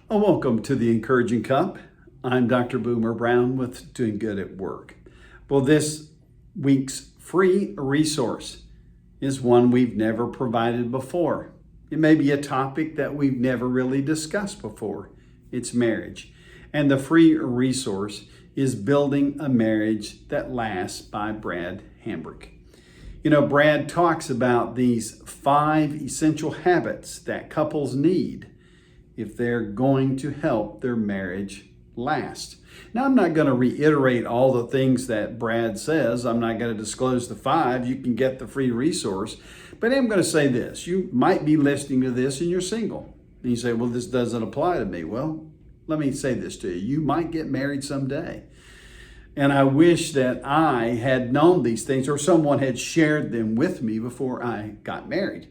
Oh, welcome to the Encouraging Cup. I'm Dr. Boomer Brown with Doing Good at Work. Well, this week's free resource is one we've never provided before. It may be a topic that we've never really discussed before. It's marriage. And the free resource is Building a Marriage That Lasts by Brad Hambrick. You know, Brad talks about these 5 essential habits that couples need if they're going to help their marriage last. Now, I'm not going to reiterate all the things that Brad says. I'm not going to disclose the 5. You can get the free resource. But I'm going to say this. You might be listening to this and you're single. And you say, well, this doesn't apply to me. Well, let me say this to you. You might get married someday. And I wish that I had known these things or someone had shared them with me before I got married.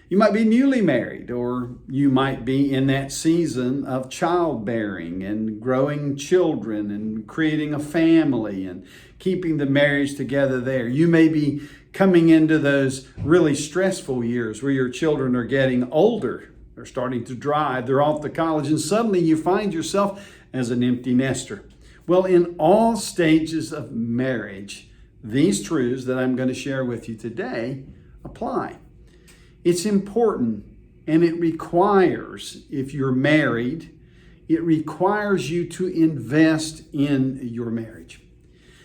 You might be newly married, or you might be in that season of childbearing and growing children and creating a family and keeping the marriage together there. You may be coming into those really stressful years where your children are getting older. They're starting to drive, they're off to college, and suddenly you find yourself as an empty nester. Well, in all stages of marriage, these truths that I'm going to share with you today apply. It's important, and it requires, if you're married, it requires you to invest in your marriage.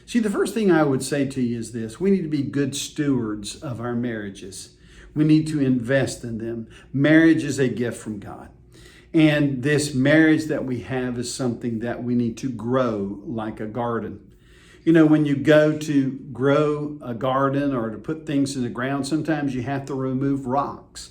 See, the first thing I would say to you is this. We need to be good stewards of our marriages. We need to invest in them. Marriage is a gift from God. And this marriage that we have is something that we need to grow like a garden. You know, when you go to grow a garden or to put things in the ground, sometimes you have to remove rocks.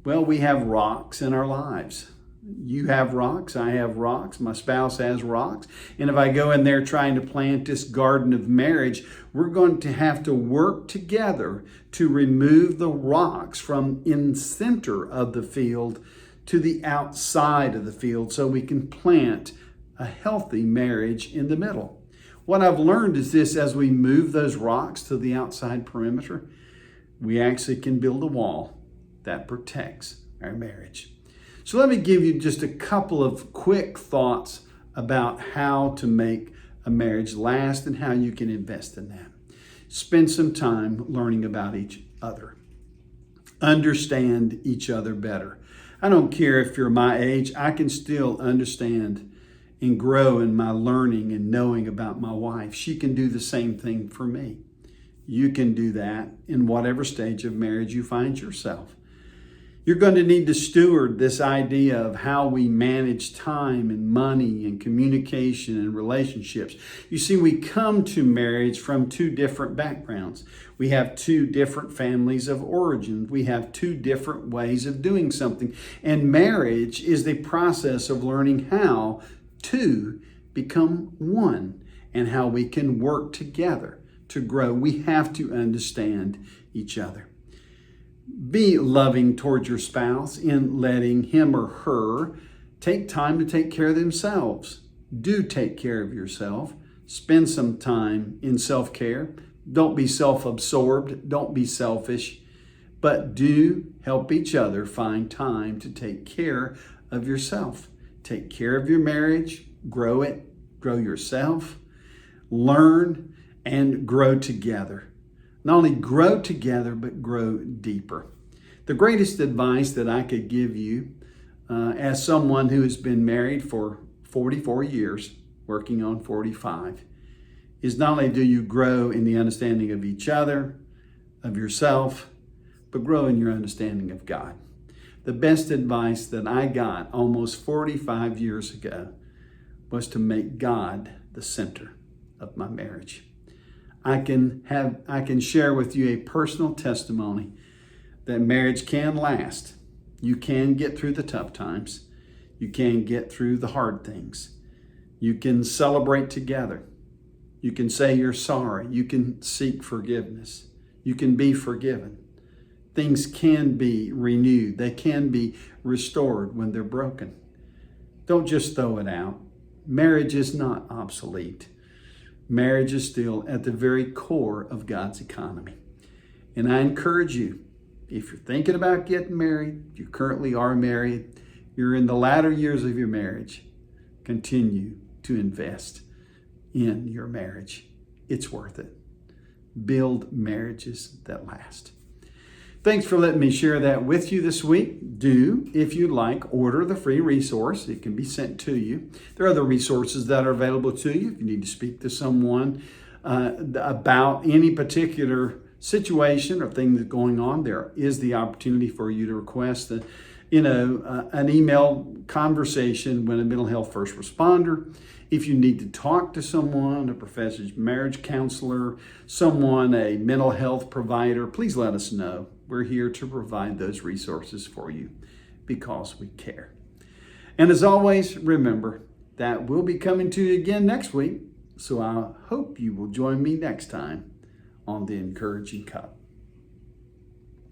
Well, we have rocks in our lives. You have rocks, I have rocks, my spouse has rocks. And if I go in there trying to plant this garden of marriage, we're going to have to work together to remove the rocks from in center of the field to the outside of the field so we can plant a healthy marriage in the middle. What I've learned is this: as we move those rocks to the outside perimeter, we actually can build a wall that protects our marriage. So let me give you just a couple of quick thoughts about how to make a marriage last and how you can invest in that. Spend some time learning about each other. Understand each other better. I don't care if you're my age, I can still understand and grow in my learning and knowing about my wife. She can do the same thing for me. You can do that in whatever stage of marriage you find yourself. You're going to need to steward this idea of how we manage time and money and communication and relationships. You see, we come to marriage from 2 different backgrounds. We have 2 different families of origin. We have 2 different ways of doing something. And marriage is the process of learning how 2 become 1 and how we can work together to grow. We have to understand each other. Be loving towards your spouse in letting him or her take time to take care of themselves. Do take care of yourself. Spend some time in self-care. Don't be self-absorbed. Don't be selfish. But do help each other find time to take care of yourself. Take care of your marriage, grow it, grow yourself, learn, and grow together. Not only grow together, but grow deeper. The greatest advice that I could give you as someone who has been married for 44 years, working on 45, is not only do you grow in the understanding of each other, of yourself, but grow in your understanding of God. The best advice that I got almost 45 years ago was to make God the center of my marriage. I can share with you a personal testimony that marriage can last. You can get through the tough times. You can get through the hard things. You can celebrate together. You can say you're sorry. You can seek forgiveness. You can be forgiven. Things can be renewed. They can be restored when they're broken. Don't just throw it out. Marriage is not obsolete. Marriage is still at the very core of God's economy. And I encourage you, if you're thinking about getting married, you currently are married, you're in the latter years of your marriage, continue to invest in your marriage. It's worth it. Build marriages that last. Thanks for letting me share that with you this week. Do, if you'd like, order the free resource. It can be sent to you. There are other resources that are available to you. If you need to speak to someone about any particular situation or thing that's going on, there is the opportunity for you to request an email conversation with a mental health first responder. If you need to talk to someone, a professional marriage counselor, someone, a mental health provider, please let us know. We're here to provide those resources for you because we care. And as always, remember that we'll be coming to you again next week. So I hope you will join me next time on the Encouraging Cup.